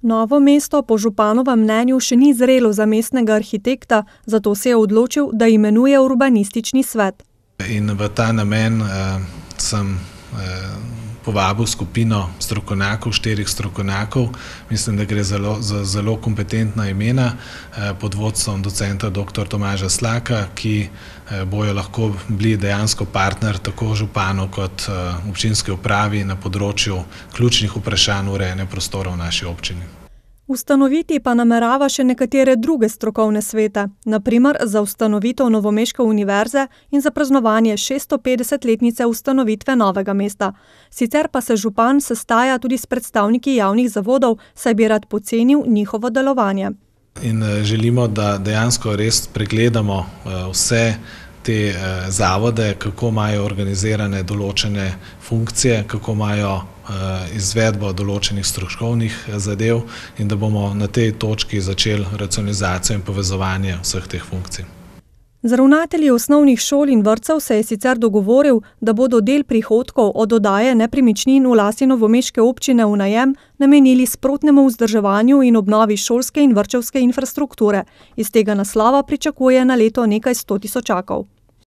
Novo mesto po županovem mnenju še ni zrelo za mestnega arhitekta, zato se je odločil, da imenuje urbanistični svet. In v ta namen sem povabil skupino strokovnjakov, 4 strokovnjakov. Mislim, da gre za zelo kompetentna imena pod vodstvom docenta dr. Tomaža Slaka, ki bojo lahko bili dejansko partner tako županu kot občinski upravi na področju ključnih vprašanj urejanja prostora v naši občini. Ustanoviti pa namerava še nekatere druge strokovne svete, na primer za ustanovitev Novomeške univerze in za praznovanje 650-letnice ustanovitve Novega mesta. Sicer pa se župan sestaja tudi s predstavniki javnih zavodov, saj bi rad pocenil njihovo delovanje. In želimo, da dejansko res pregledamo vse te zavode, kako imajo organizirane določene funkcije, kako imajo izvedbo določenih stroškovnih zadev in da bomo na tej točki začeli racionalizacijo in povezovanje vseh teh funkcij. Z ravnatelji osnovnih šol in vrtcev se je sicer dogovoril, da bodo del prihodkov od oddaje nepremičnin v lasti novomeške občine v najem namenili sprotnemu vzdrževanju in obnovi šolske in vrtčevske infrastrukture. Iz tega naslova pričakuje na leto nekaj 100 tisočakov.